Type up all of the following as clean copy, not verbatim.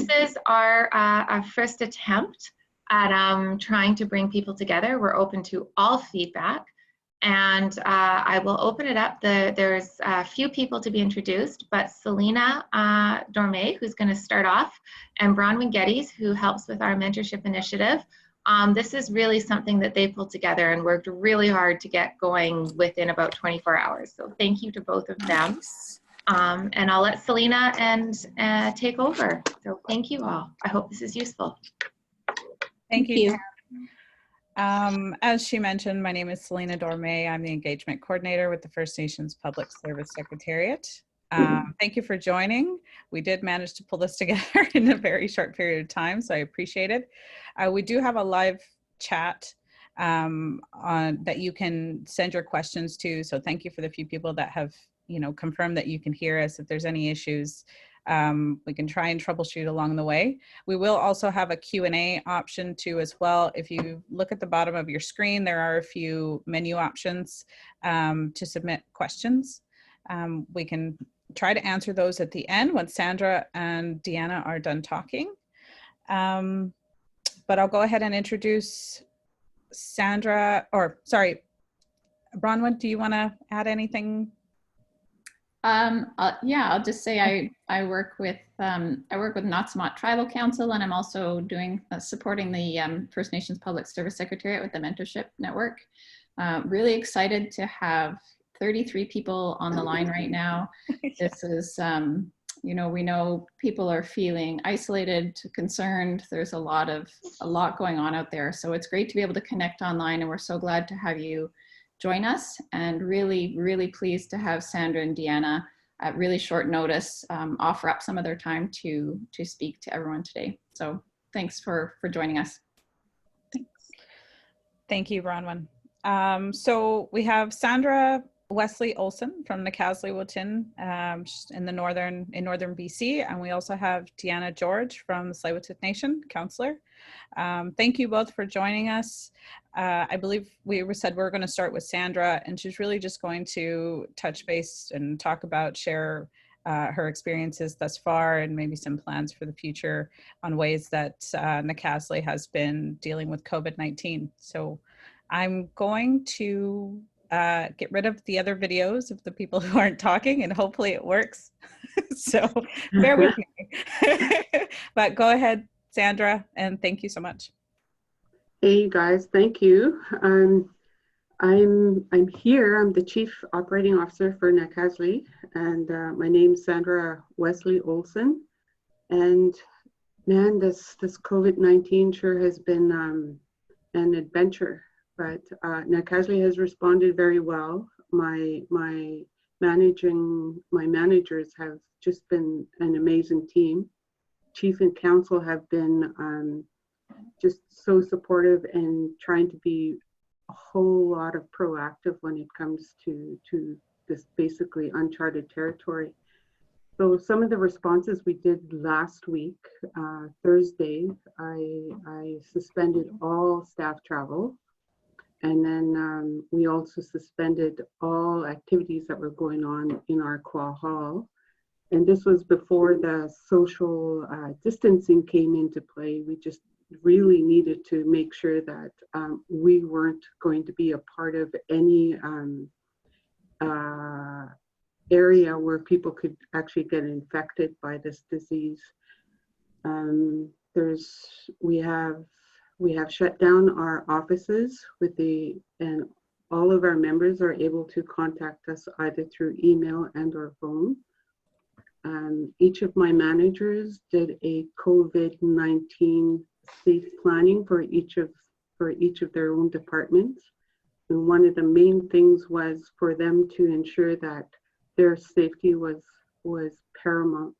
this is our first attempt at trying to bring people together. We're open to all feedback. And I will open it up. There's a few people to be introduced, but Selena Dorme, who's going to start off, and Bronwyn Geddes, who helps with our mentorship initiative. This is really something that they pulled together and worked really hard to get going within about 24 hours. So thank you to both of them. And I'll let Selena take over. So thank you all. I hope this is useful. Thank you. As she mentioned, my name is Selena Dorme. I'm the engagement coordinator with the First Nations Public Service Secretariat. Thank you for joining. We did manage to pull this together in a very short period of time, so I appreciate it. We do have a live chat that you can send your questions to, so thank you for the few people that have confirmed that you can hear us. If there's any issues, we can try and troubleshoot along the way. We will also have a Q&A option too as well. If you look at the bottom of your screen, there are a few menu options to submit questions. We can try to answer those at the end when Sandra and Deanna are done talking. But I'll go ahead and introduce Sandra, or sorry, Bronwyn, do you want to add anything? Yeah, I'll just say I work with Notsamat Tribal Council, and I'm also doing supporting the First Nations Public Service Secretariat with the Mentorship Network. Really excited to have 33 people on the line right now. This is, we know people are feeling isolated, concerned. There's a lot going on out there. So it's great to be able to connect online, and we're so glad to have you join us, and really, really pleased to have Sandra and Deanna at really short notice offer up some of their time to speak to everyone today. So thanks for joining us. Thanks. Thank you, Bronwyn. So we have Sandra Olson from the Tsleil-Waututh in northern BC, and we also have Deanna George from the Tsleil-Waututh Nation, Councillor. Thank you both for joining us. I believe we said we're going to start with Sandra, and she's really just going to touch base and talk about, share her experiences thus far, and maybe some plans for the future on ways that Nacasli has been dealing with COVID-19. So I'm going to get rid of the other videos of the people who aren't talking, and hopefully it works. So bear with me. But go ahead, Sandra, and thank you so much. Hey guys, thank you. I'm here. I'm the Chief Operating Officer for Nacasli, and my name's Sandra Olson. And man, this COVID-19 sure has been an adventure. But Nacasli has responded very well. My managers have just been an amazing team. Chief and Council have been just so supportive and trying to be a whole lot of proactive when it comes to this basically uncharted territory. So some of the responses we did last week, Thursday, I suspended all staff travel. And then we also suspended all activities that were going on in our Qua Hall. And this was before the social distancing came into play. We just really needed to make sure that we weren't going to be a part of any area where people could actually get infected by this disease. We have shut down our offices and all of our members are able to contact us either through email and or phone. Each of my managers did a COVID-19 safe planning for each of their own departments. And one of the main things was for them to ensure that their safety was paramount,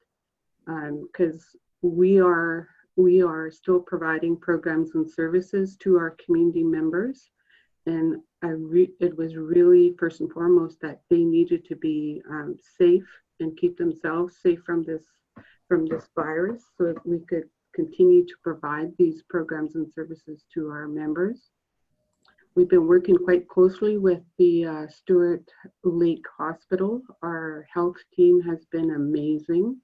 because we are still providing programs and services to our community members, and it was really first and foremost that they needed to be safe and keep themselves safe from this virus, so that we could continue to provide these programs and services to our members. We've been working quite closely with the Stewart Lake Hospital. Our health team has been amazing.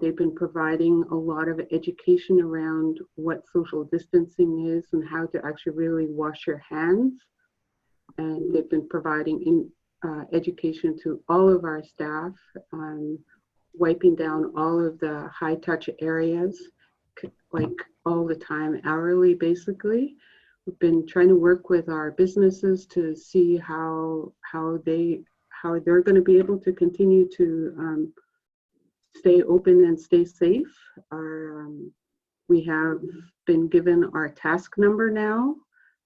They've been providing a lot of education around what social distancing is and how to actually really wash your hands. And they've been providing education to all of our staff on wiping down all of the high touch areas, like all the time, hourly, basically. We've been trying to work with our businesses to see how they're going to be able to continue to stay open and stay safe. We have been given our task number now,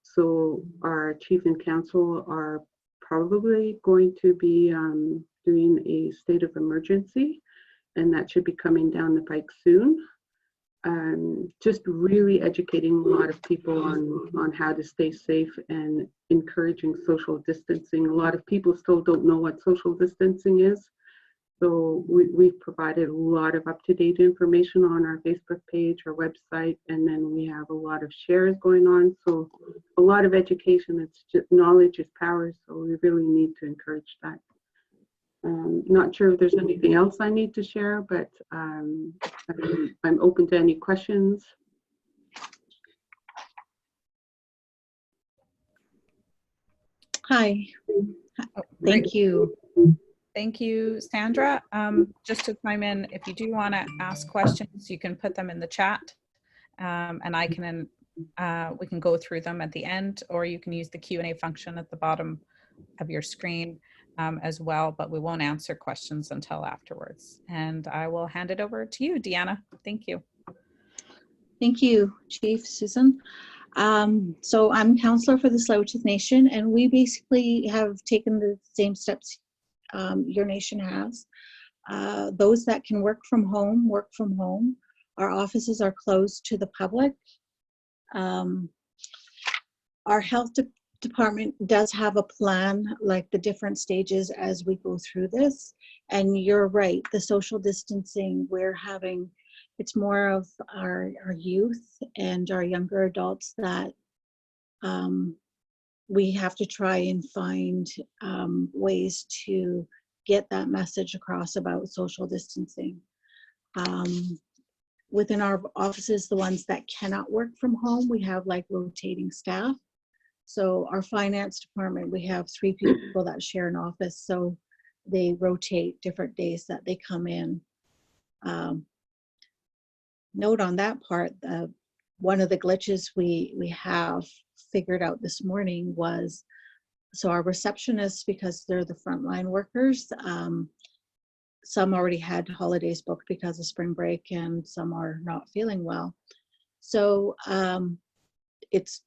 so our chief and council are probably going to be doing a state of emergency, and that should be coming down the pike soon. Just really educating a lot of people on how to stay safe and encouraging social distancing. A lot of people still don't know what social distancing is. So we've provided a lot of up-to-date information on our Facebook page, our website, and then we have a lot of shares going on. So a lot of education. It's just knowledge is power. So we really need to encourage that. Not sure if there's anything else I need to share, but I'm open to any questions. Hi. Thank you. Thank you, Sandra. Just to chime in, if you do want to ask questions, you can put them in the chat, and I can we can go through them at the end, or you can use the Q&A function at the bottom of your screen as well, but we won't answer questions until afterwards. And I will hand it over to you, Deanna. Thank you. Thank you, Chief Susan. So I'm councillor for the Tsleil-Waututh Nation, and we basically have taken the same steps your nation has. Those that can work from home, work from home. Our offices are closed to the public. Our health department does have a plan, like the different stages as we go through this. And you're right, the social distancing we're having, it's more of our youth and our younger adults that we have to try and find ways to get that message across about social distancing. Within our offices, the ones that cannot work from home, we have like rotating staff. So our finance department, we have 3 people that share an office, so they rotate different days that they come in. Note on that part, one of the glitches we have figured out this morning was, so our receptionists, because they're the frontline workers, some already had holidays booked because of spring break and some are not feeling well. So it's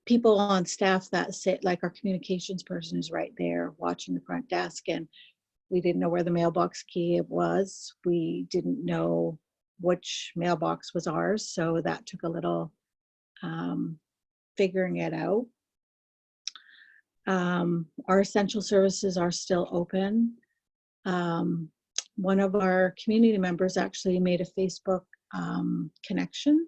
people on staff that sit, like our communications person is right there watching the front desk, and we didn't know where the mailbox key was. We didn't know which mailbox was ours, so that took a little figuring it out. Our essential services are still open. One of our community members actually made a Facebook connection,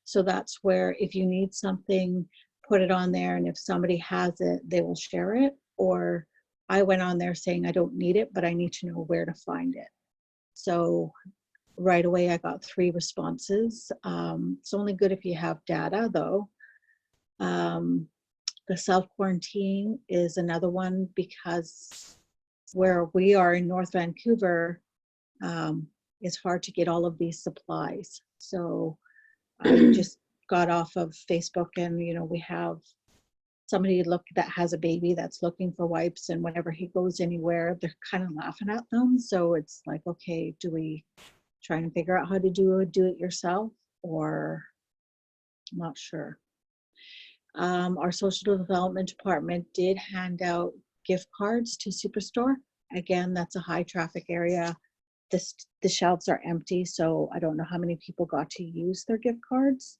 so that's where if you need something, put it on there, and if somebody has it, they will share it. Or I went on there saying I don't need it, but I need to know where to find it. So right away I got 3 responses. It's only good if you have data though. The self-quarantine is another one, because where we are in North Vancouver, it's hard to get all of these supplies. So I just got off of Facebook, and you know, we have somebody that has a baby that's looking for wipes, and whenever he goes anywhere, they're kind of laughing at them. So it's like, okay, do we try and figure out how to do it yourself, or I'm not sure. Our social development department did hand out gift cards to Superstore. Again, that's a high traffic area. The shelves are empty, so I don't know how many people got to use their gift cards.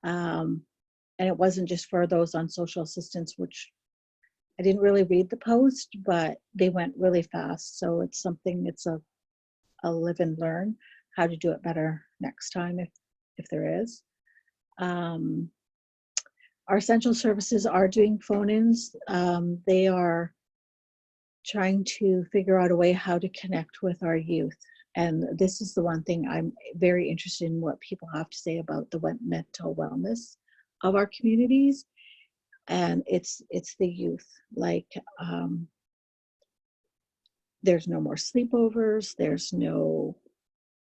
And it wasn't just for those on social assistance, which I didn't really read the post, but they went really fast. So it's something, it's a live and learn how to do it better next time if there is. Our essential services are doing phone-ins. They are trying to figure out a way how to connect with our youth. And this is the one thing I'm very interested in, what people have to say about the mental wellness of our communities. And it's the youth. Like, there's no more sleepovers. There's no,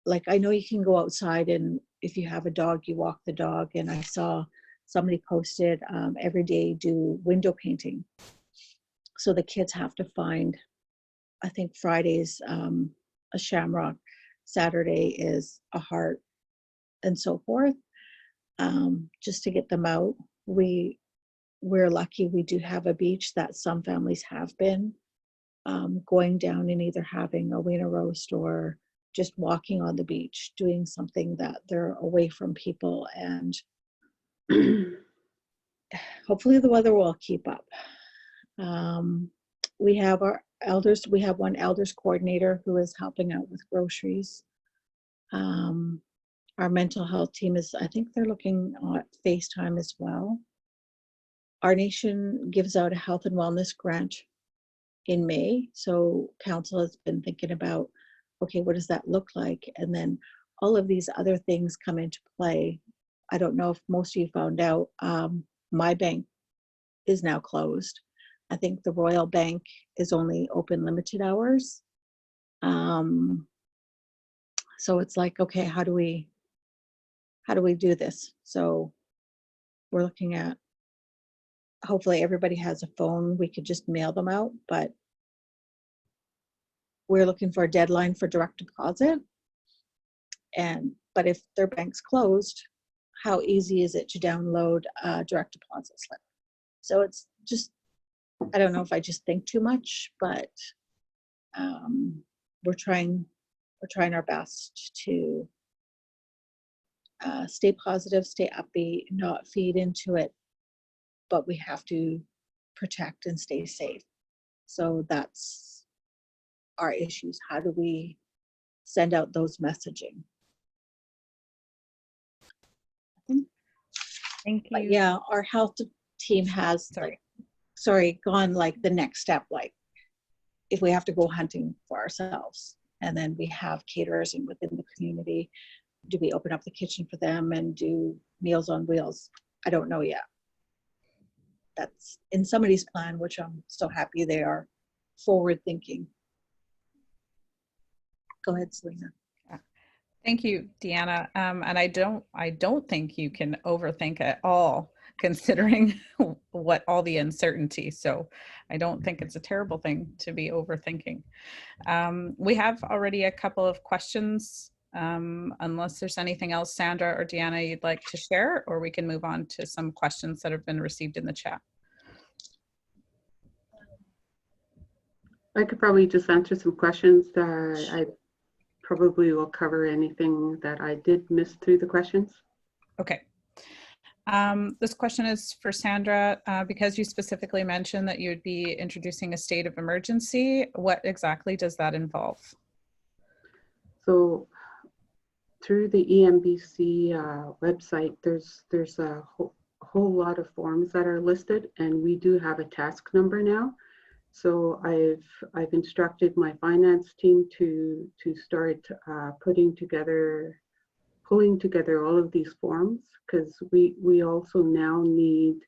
like, I know you can go outside, and if you have a dog, you walk the dog. And I saw somebody posted every day do window painting. So the kids have to find, I think Friday's a shamrock, Saturday is a heart, and so forth, just to get them out. We're lucky we do have a beach that some families have been going down and either having a wiener roast or just walking on the beach, doing something that they're away from people. And hopefully the weather will keep up. We have our elders, we have one elders coordinator who is helping out with groceries. Our mental health team is, I think they're looking at FaceTime as well. Our nation gives out a health and wellness grant in May. So council has been thinking about, okay, what does that look like? And then all of these other things come into play. I don't know if most of you found out, my bank is now closed. I think the Royal Bank is only open limited hours. So it's like, okay, how do we do this? So we're looking at, hopefully everybody has a phone. We could just mail them out, but we're looking for a deadline for direct deposit. But if their bank's closed, how easy is it to download a direct deposit slip? So it's just, I don't know if I just think too much, but we're trying our best to stay positive, stay upbeat, not feed into it, but we have to protect and stay safe. So that's our issues. How do we send out those messaging? Thank you. But yeah, our health team has gone like the next step, like if we have to go hunting for ourselves, and then we have caterers within the community, do we open up the kitchen for them and do Meals on Wheels? I don't know yet. That's in somebody's plan, which I'm so happy they are forward thinking. Go ahead, Selena. Thank you, Deanna. And I don't think you can overthink at all, considering what all the uncertainty. So I don't think it's a terrible thing to be overthinking. We have already a couple of questions, unless there's anything else, Sandra or Deanna, you'd like to share, or we can move on to some questions that have been received in the chat. I could probably just answer some questions. I probably will cover anything that I did miss through the questions. Okay. This question is for Sandra. Because you specifically mentioned that you would be introducing a state of emergency, what exactly does that involve? So through the EMBC website, there's a whole lot of forms that are listed, and we do have a task number now. So I've instructed my finance team to start pulling together all of these forms, because we also now need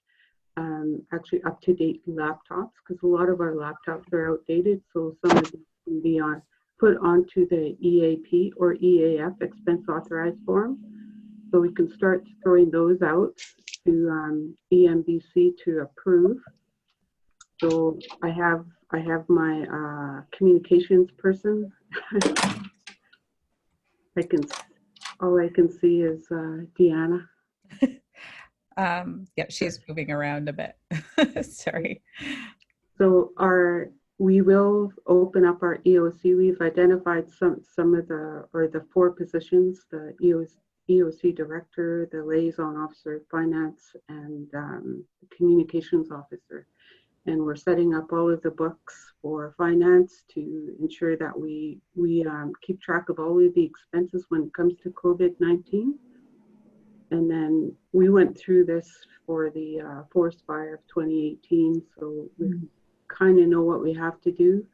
actually up-to-date laptops, because a lot of our laptops are outdated. So some of these can be put onto the EAP or EAF expense authorized form. So we can start throwing those out to EMBC to approve. So I have my communications person. All I can see is Deanna. Yeah, she's moving around a bit. Sorry. So we will open up our EOC. We've identified some of the 4 positions: the EOC director, the liaison officer, finance, and the communications officer. And we're setting up all of the books for finance to ensure that we keep track of all of the expenses when it comes to COVID-19. And then we went through this for the forest fire of 2018, so we kind of know what we have to do.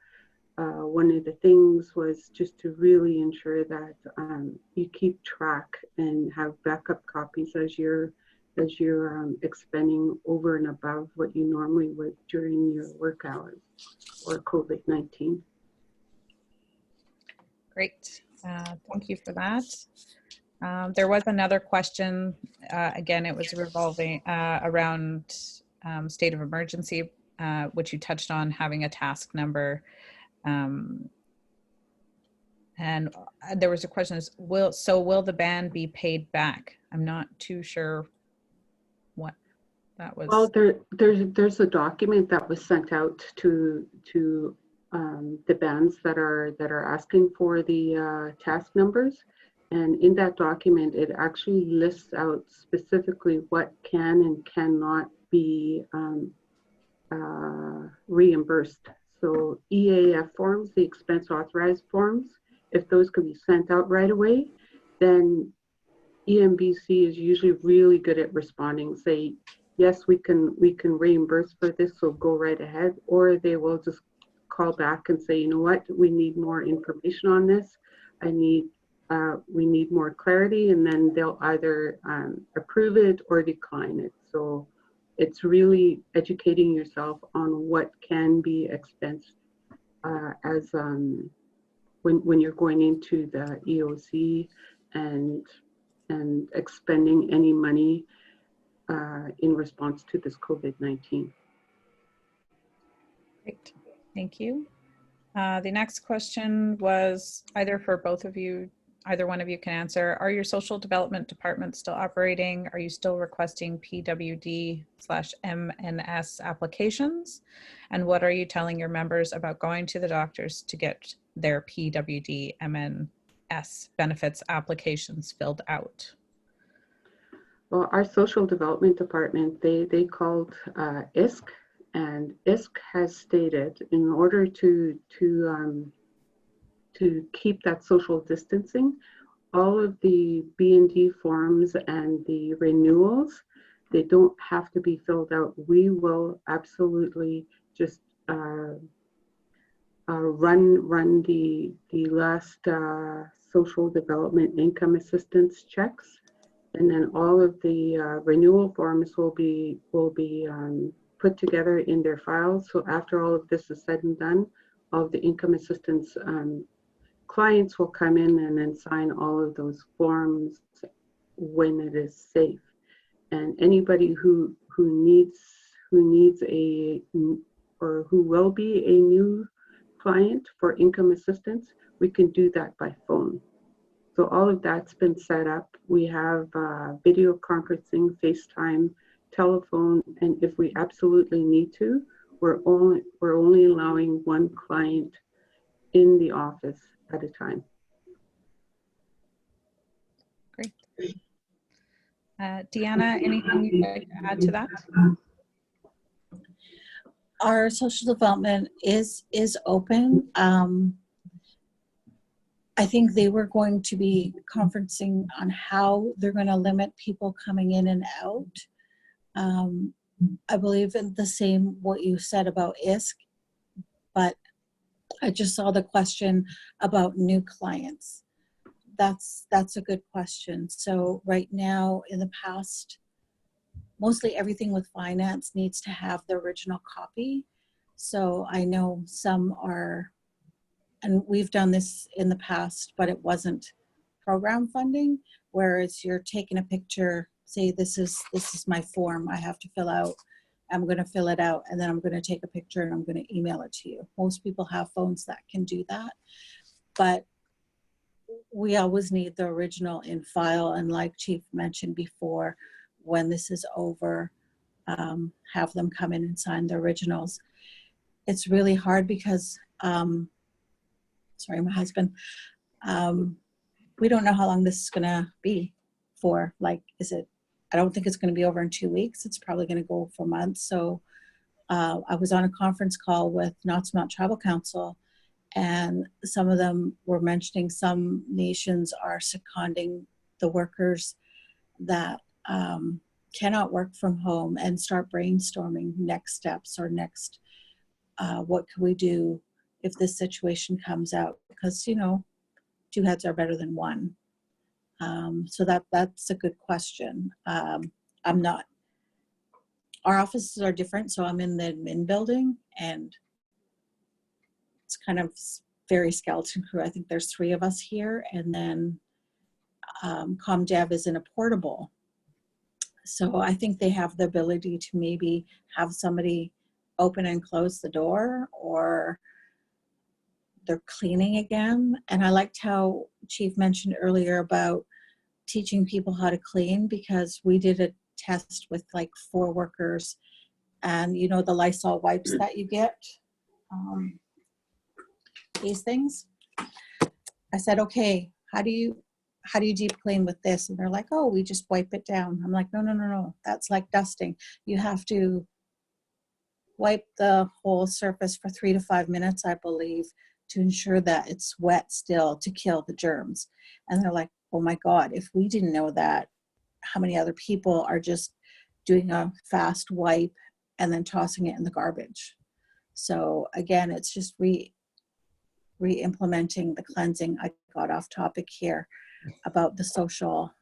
one of the things was just to really ensure that you keep track and have backup copies as you're expending over and above what you normally would during your work hours or COVID-19. Great. Thank you for that. There was another question. Again, it was revolving around state of emergency, which you touched on, having a task number. And there was a question: will the band be paid back? I'm not too sure what that was. Well, there's a document that was sent out to the bands that are asking for the task numbers, and in that document it actually lists out specifically what can and cannot be reimbursed. So EAF forms, the expense authorized forms, if those could be sent out right away, then EMBC is usually really good at responding, say, yes, we can reimburse for this, so go right ahead, or they will just call back and say, you know what, we need more information on this. We need more clarity, and then they'll either approve it or decline it. So it's really educating yourself on what can be expensed as when you're going into the EOC and expending any money in response to this COVID-19. Great, thank you. The next question was either for both of you, either one of you can answer. Are your social development departments still operating? Are you still requesting PWD/MNS applications? And what are you telling your members about going to the doctors to get their PWD/MNS benefits applications filled out? Well, our social development department, they called ISC, and ISC has stated in order to keep that social distancing, all of the B&D forms and the renewals, they don't have to be filled out. We will absolutely just run the last social development income assistance checks, and then all of the renewal forms will be put together in their files. So after all of this is said and done, all of the income assistance clients will come in and then sign all of those forms when it is safe. And anybody who needs a, or who will be a new client for income assistance, we can do that by phone. So all of that's been set up. We have video conferencing, FaceTime, telephone, and if we absolutely need to, we're only allowing one client in the office at a time. Great. Deanna, anything you'd like to add to that? Our social development is open. I think they were going to be conferencing on how they're going to limit people coming in and out. I believe in the same what you said about ISC, but I just saw the question about new clients. That's a good question. So right now, in the past, mostly everything with finance needs to have the original copy. So I know some are, and we've done this in the past, but it wasn't program funding, whereas you're taking a picture, say this is my form I have to fill out. I'm going to fill it out, and then I'm going to take a picture and I'm going to email it to you. Most people have phones that can do that, but we always need the original in file. And like Chief mentioned before, when this is over, have them come in and sign the originals. It's really hard because, sorry, my husband, we don't know how long this is going to be for. Like, I don't think it's going to be over in 2 weeks. It's probably going to go for months. So I was on a conference call with Whut'en Tribal Council, and some of them were mentioning some nations are seconding the workers that cannot work from home and start brainstorming next steps or next, what can we do if this situation comes out, because, you know, 2 heads are better than 1. So that's a good question. I'm not, our offices are different, so I'm in the admin building, and it's kind of very skeleton crew. I think there's 3 of us here, and then ComDev is in a portable. So I think they have the ability to maybe have somebody open and close the door, or they're cleaning again. And I liked how Chief mentioned earlier about teaching people how to clean, because we did a test with like 4 workers, and you know, the Lysol wipes that you get, these things. I said, okay, how do you deep clean with this? And they're like, oh, we just wipe it down. I'm like, no, that's like dusting. You have to wipe the whole surface for 3 to 5 minutes, I believe, to ensure that it's wet still to kill the germs. And they're like, oh my God, if we didn't know that, how many other people are just doing a fast wipe and then tossing it in the garbage? So again, it's just re-implementing the cleansing. I got off topic here about the social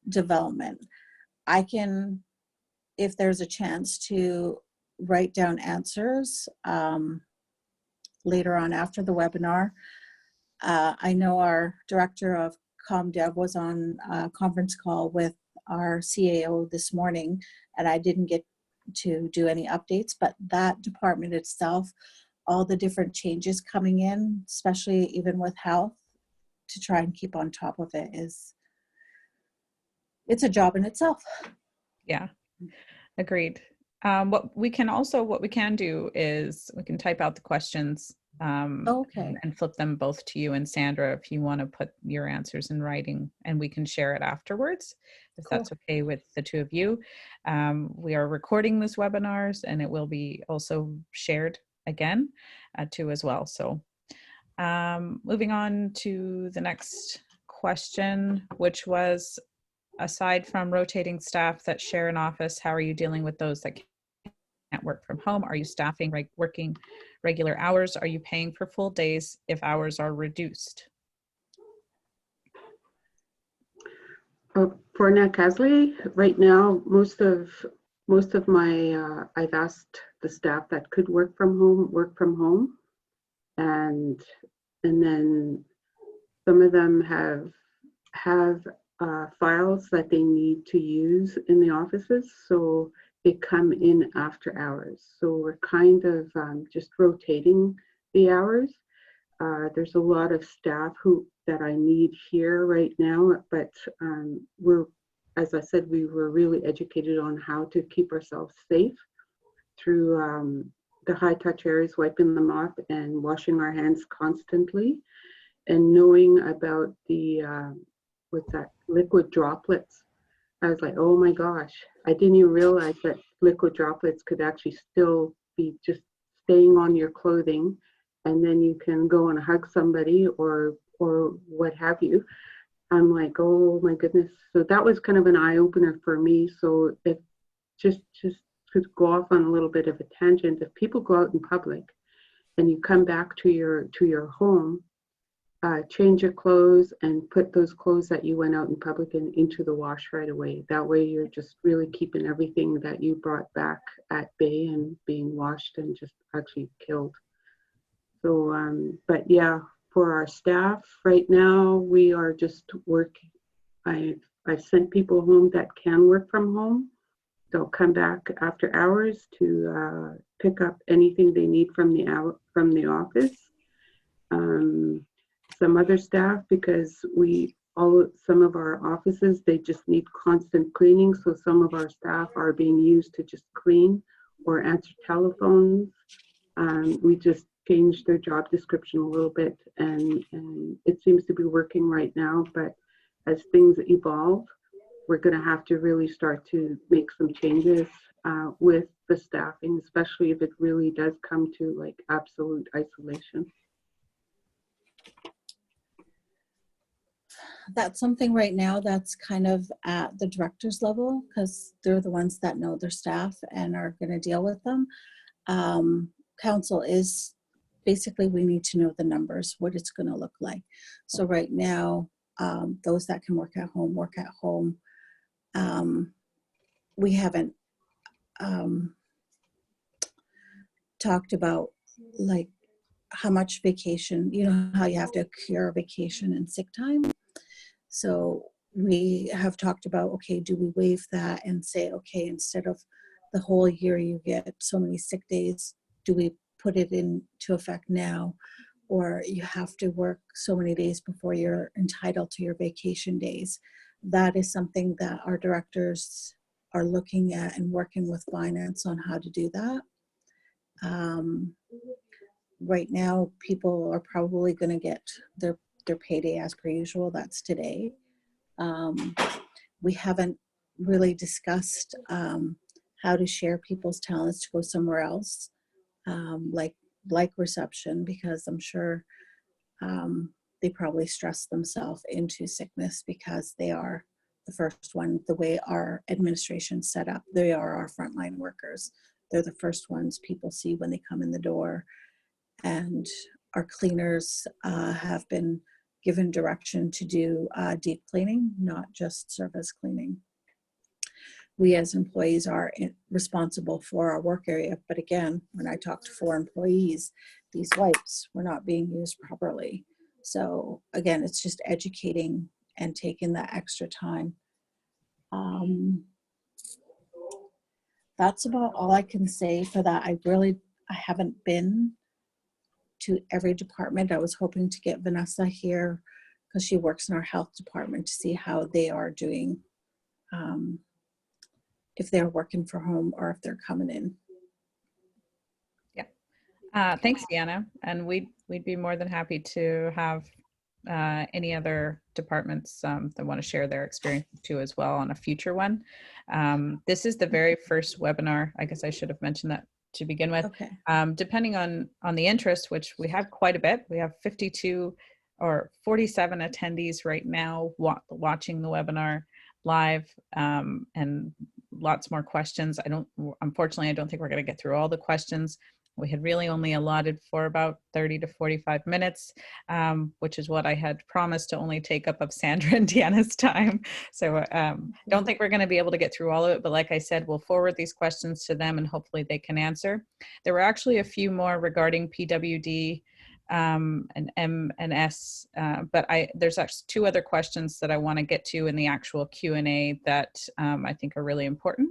development. I can, if there's a chance to write down answers later on after the webinar. I know our director of ComDev was on a conference call with our CAO this morning, and I didn't get to do any updates, but that department itself, all the different changes coming in, especially even with health, to try and keep on top of it, it's a job in itself. Yeah, agreed. What we can do is we can type out the questions Okay. and flip them both to you and Sandra if you want to put your answers in writing, and we can share it afterwards, if Cool. that's okay with the 2 of you. We are recording this webinars, and it will be also shared again too as well. So moving on to the next question, which was, aside from rotating staff that share an office, how are you dealing with those that can't work from home? Are you staffing working regular hours? Are you paying for full days if hours are reduced? For Nacasli, right now, most of my I've asked the staff that could work from home, and then some of them have files that they need to use in the offices, so they come in after hours. So we're kind of just rotating the hours. There's a lot of staff that I need here right now, but as I said, we were really educated on how to keep ourselves safe through the high touch areas, wiping them off and washing our hands constantly, and knowing about the liquid droplets. I was like, oh my gosh, I didn't even realize that liquid droplets could actually still be just staying on your clothing, and then you can go and hug somebody or what have you. I'm like, oh my goodness. So that was kind of an eye-opener for me. So if just to go off on a little bit of a tangent, if people go out in public and you come back to your home, change your clothes and put those clothes that you went out in public into the wash right away. That way you're just really keeping everything that you brought back at bay and being washed and just actually killed. So, but yeah, for our staff right now, we are just working. I've sent people home that can work from home. They'll come back after hours to pick up anything they need from the office. Some other staff, because some of our offices, they just need constant cleaning. So some of our staff are being used to just clean or answer telephones. We just changed their job description a little bit, and it seems to be working right now. But as things evolve, we're going to have to really start to make some changes with the staffing, especially if it really does come to like absolute isolation. That's something right now that's kind of at the director's level, because they're the ones that know their staff and are going to deal with them. Council is basically we need to know the numbers, what it's going to look like. So right now, those that can work at home, work at home. We haven't talked about like how much vacation, you know, how you have to accrue vacation and sick time. So we have talked about, okay, do we waive that and say, okay, instead of the whole year you get so many sick days, do we put it into effect now? Or you have to work so many days before you're entitled to your vacation days. That is something that our directors are looking at and working with finance on how to do that. Right now, people are probably going to get their payday as per usual. That's today. We haven't really discussed how to share people's talents to go somewhere else, like reception, because I'm sure they probably stress themselves into sickness because they are the first one. The way our administration's set up, they are our frontline workers. They're the first ones people see when they come in the door. And our cleaners have been given direction to do deep cleaning, not just surface cleaning. We as employees are responsible for our work area, but again, when I talk to 4 employees, these wipes were not being used properly. So again, it's just educating and taking that extra time. That's about all I can say for that. I haven't been to every department. I was hoping to get Vanessa here because she works in our health department to see how they are doing, if they're working from home or if they're coming in. Yeah. Thanks, Deanna. And we'd be more than happy to have any other departments that want to share their experience too as well on a future one. This is the very first webinar. I guess I should have mentioned that to begin with. Okay. Depending on the interest, which we have quite a bit, we have 52 or 47 attendees right now watching the webinar live, and lots more questions. Unfortunately, I don't think we're going to get through all the questions. We had really only allotted for about 30 to 45 minutes, which is what I had promised to only take up of Sandra and Deanna's time. So don't think we're going to be able to get through all of it, but like I said, we'll forward these questions to them and hopefully they can answer. There were actually a few more regarding PWD and M and S, but there's actually 2 other questions that I want to get to in the actual Q&A that I think are really important.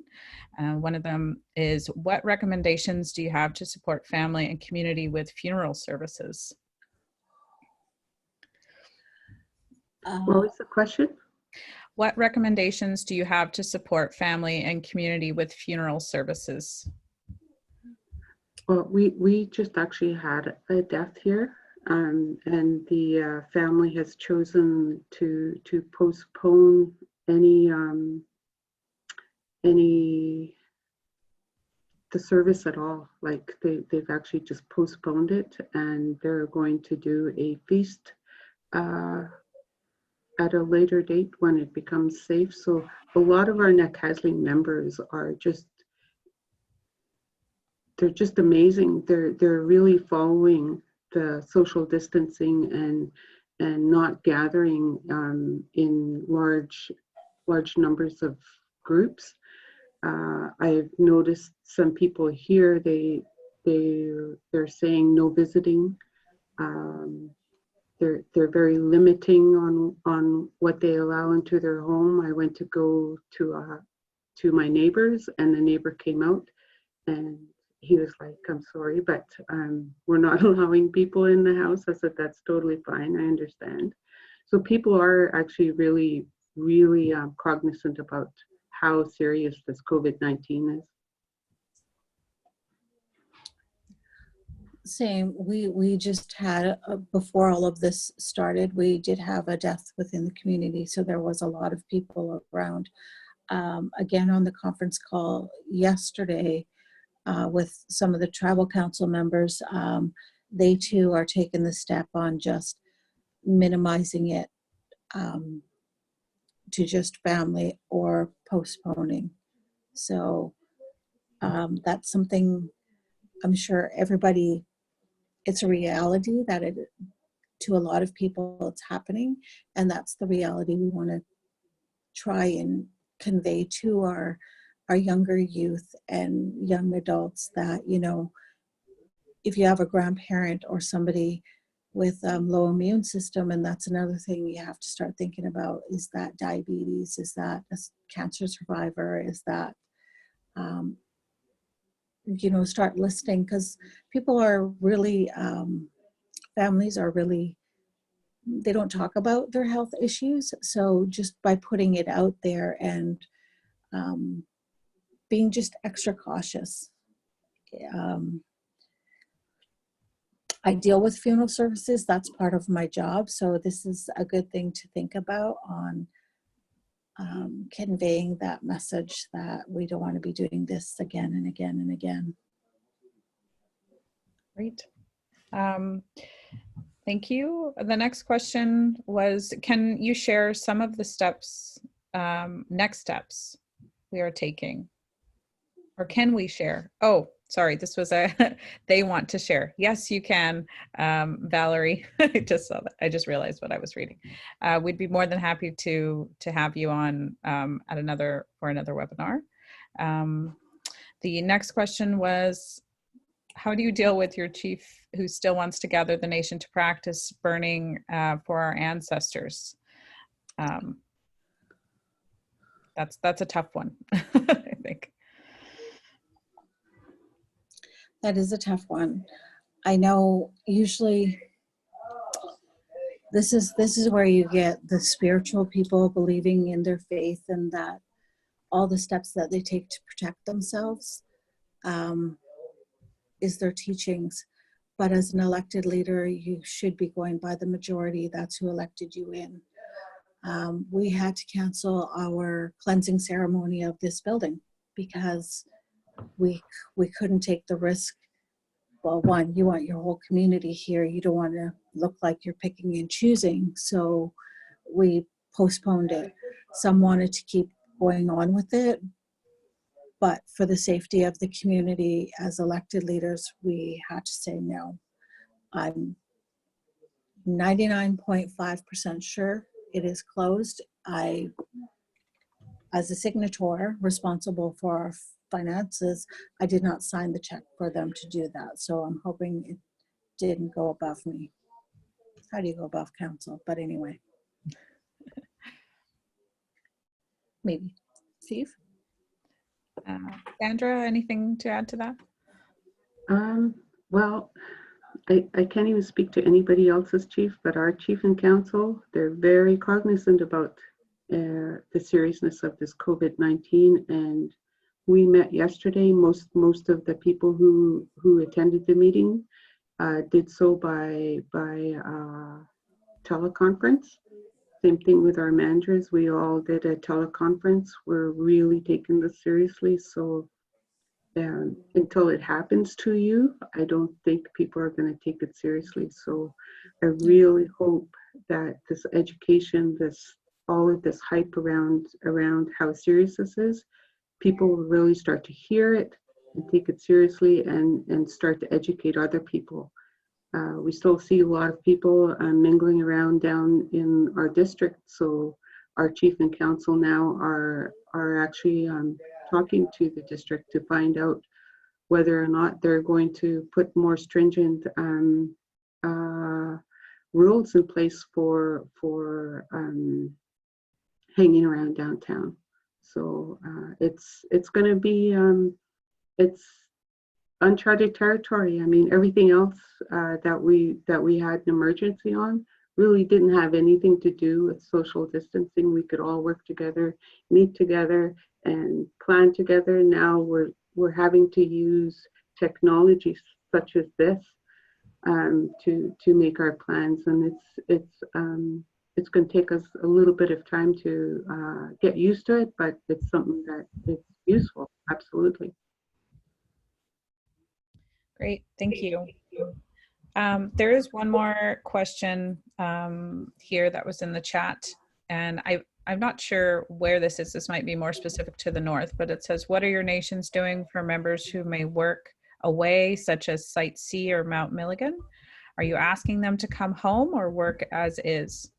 One of them is, what recommendations do you have to support family and community with funeral services? What was the question? What recommendations do you have to support family and community with funeral services? Well, we just actually had a death here, and the family has chosen to postpone the service at all. Like they've actually just postponed it, and they're going to do a feast at a later date when it becomes safe. So a lot of our Nacasli members are they're just amazing. They're really following the social distancing and not gathering in large numbers of groups. I've noticed some people here, they're saying no visiting. They're very limiting on what they allow into their home. I went to go to my neighbors, and the neighbor came out and he was like, I'm sorry, but we're not allowing people in the house. I said, that's totally fine, I understand. So people are actually really, really cognizant about how serious this COVID-19 is. Same. We just had, before all of this started, we did have a death within the community. So there was a lot of people around. Again, on the conference call yesterday with some of the tribal council members, they too are taking the step on just minimizing it to just family or postponing. So that's something I'm sure everybody it's a reality that to a lot of people it's happening, and that's the reality we want to try and convey to our younger youth and young adults, that, you know, if you have a grandparent or somebody with low immune system, and that's another thing you have to start thinking about, is that diabetes, is that a cancer survivor, is that you know, start listening, because people are really families are really, they don't talk about their health issues. So just by putting it out there and being just extra cautious. I deal with funeral services. That's part of my job. So this is a good thing to think about on conveying that message that we don't want to be doing this again and again and again. Great. Thank you. The next question was, can you share some of the steps, next steps we are taking? Or can we share? Oh, sorry, this was a, they want to share. Yes, you can, Valerie. I just saw that. I just realized what I was reading. We'd be more than happy to have you on for another webinar. The next question was, how do you deal with your chief who still wants to gather the nation to practice burning for our ancestors? That's a tough one, I think. That is a tough one. I know usually this is where you get the spiritual people believing in their faith and that all the steps that they take to protect themselves is their teachings. But as an elected leader, you should be going by the majority. That's who elected you in. We had to cancel our cleansing ceremony of this building because we couldn't take the risk. Well, one, you want your whole community here. You don't want to look like you're picking and choosing. So we postponed it. Some wanted to keep going on with it, but for the safety of the community as elected leaders, we had to say no. I'm 99.5% sure it is closed. As a signator responsible for our finances, I did not sign the check for them to do that. So I'm hoping it didn't go above me. How do you go above council? But anyway. Maybe. Steve? Sandra, anything to add to that? Well, I can't even speak to anybody else's chief, but our chief and council, they're very cognizant about the seriousness of this COVID-19, and we met yesterday. Most of the people who attended the meeting did so by teleconference. Same thing with our managers. We all did a teleconference. We're really taking this seriously. So until it happens to you, I don't think people are going to take it seriously. So I really hope that this education, all of this hype around how serious this is, people will really start to hear it and take it seriously and start to educate other people. We still see a lot of people mingling around down in our district. So our chief and council now are actually talking to the district to find out whether or not they're going to put more stringent rules in place for hanging around downtown. So it's going to be it's uncharted territory. I mean, everything else that we had an emergency on really didn't have anything to do with social distancing. We could all work together, meet together, and plan together. Now we're having to use technology such as this to make our plans, and it's going to take us a little bit of time to get used to it, but it's something that is useful, absolutely. Great, thank you. There is one more question here that was in the chat, and I'm not sure where this is. This might be more specific to the north, but it says, what are your nations doing for members who may work away, such as Site C or Mount Milligan? Are you asking them to come home or work as is?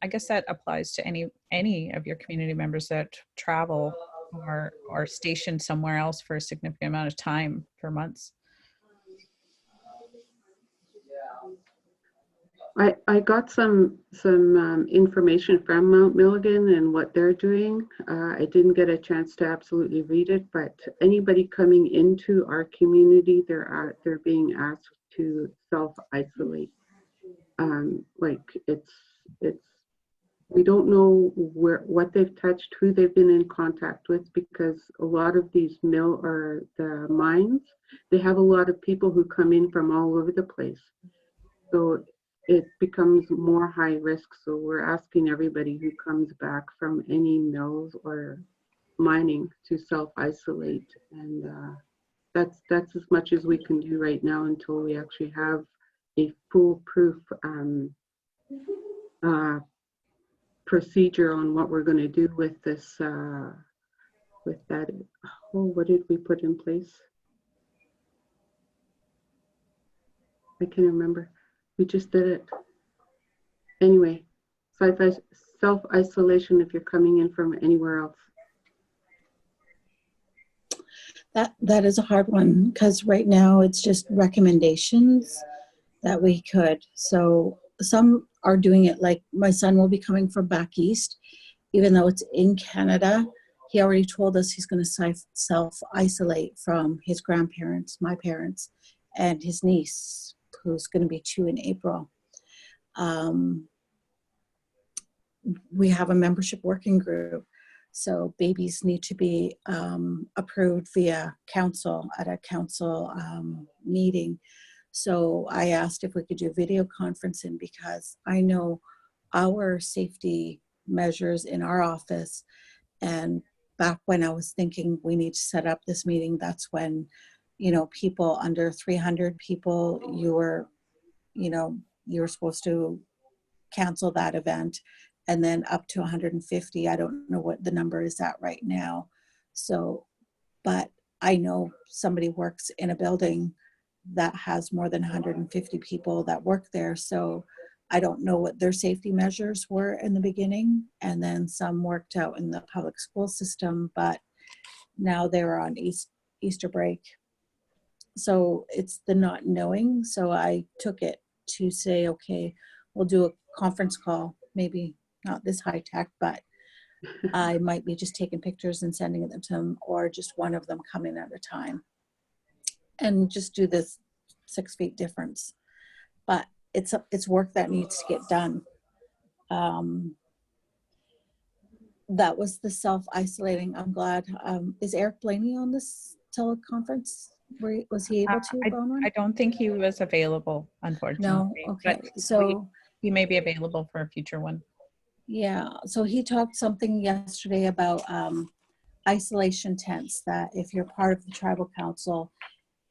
I guess that applies to any of your community members that travel or are stationed somewhere else for a significant amount of time for months. I got some information from Mount Milligan and what they're doing. I didn't get a chance to absolutely read it, but anybody coming into our community, they're being asked to self-isolate. Like it's we don't know what they've touched, who they've been in contact with, because a lot of these the mines, they have a lot of people who come in from all over the place. So it becomes more high risk. So we're asking everybody who comes back from any mills or mining to self-isolate. And that's as much as we can do right now until we actually have a foolproof procedure on what we're going to do with this, with that. Oh, what did we put in place? I can't remember. We just did it. Anyway, self-isolation if you're coming in from anywhere else. That is a hard one, because right now it's just recommendations that we could. So some are doing it, like my son will be coming from back east, even though it's in Canada. He already told us he's going to self-isolate from his grandparents, my parents, and his niece, who's going to be 2 in April. We have a membership working group. So babies need to be approved via council at a council meeting. So I asked if we could do video conferencing, because I know our safety measures in our office. And back when I was thinking we need to set up this meeting, that's when, you know, people under 300 people, you were supposed to cancel that event. And then up to 150, I don't know what the number is at right now. So, but I know somebody works in a building that has more than 150 people that work there. So I don't know what their safety measures were in the beginning. And then some worked out in the public school system, but now they're on Easter break. So it's the not knowing. So I took it to say, okay, we'll do a conference call, maybe not this high tech, but I might be just taking pictures and sending them to them, or just one of them coming at a time, and just do this 6 feet difference. But it's work that needs to get done. That was the self-isolating. I'm glad. Is Eric Blaney on this teleconference? Was he able to, Bronwyn? I don't think he was available, unfortunately. No, okay. But so he may be available for a future one. Yeah, so he talked something yesterday about isolation tents, that if you're part of the tribal council,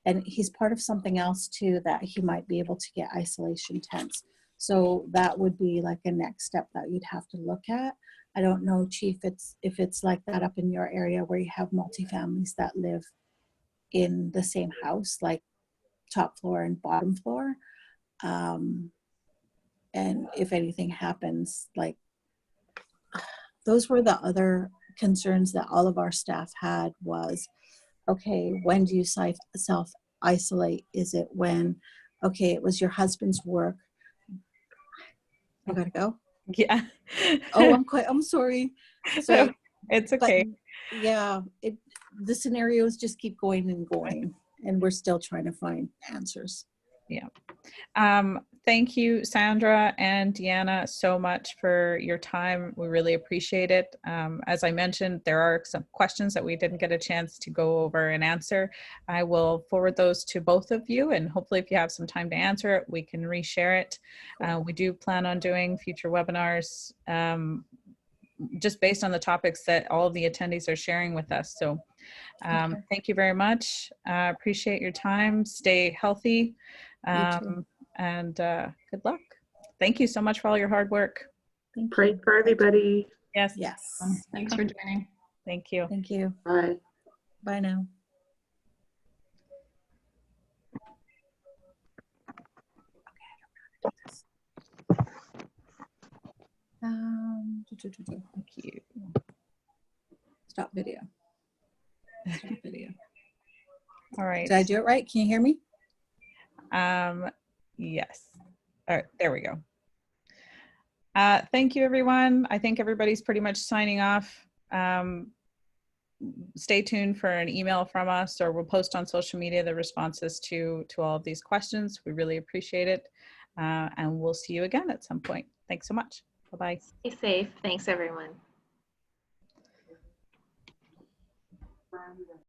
and he's part of something else too, that he might be able to get isolation tents. So that would be like a next step that you'd have to look at. I don't know, Chief, if it's like that up in your area where you have multifamilies that live in the same house, like top floor and bottom floor. And if anything happens, like, those were the other concerns that all of our staff had was, okay, when do you self-isolate? Is it when, okay, it was your husband's work. I gotta go. Yeah. Oh, I'm sorry. So it's okay. But yeah, the scenarios just keep going and going, and we're still trying to find answers. Yeah. Thank you, Sandra and Deanna, so much for your time. We really appreciate it. As I mentioned, there are some questions that we didn't get a chance to go over and answer. I will forward those to both of you, and hopefully if you have some time to answer it, we can reshare it. We do plan on doing future webinars just based on the topics that all of the attendees are sharing with us. So thank you very much. Appreciate your time. Stay healthy. And good luck. Thank you so much for all your hard work. Pray for everybody. Yes. Yes. Thanks for joining. Thank you. Thank you. Bye. Bye now. Thank you. Stop video. Stop video. All right. Did I do it right? Can you hear me? Yes. All right, there we go. Thank you, everyone. I think everybody's pretty much signing off. Stay tuned for an email from us, or we'll post on social media the responses to all of these questions. We really appreciate it. And we'll see you again at some point. Thanks so much. Bye-bye. Stay safe. Thanks, everyone.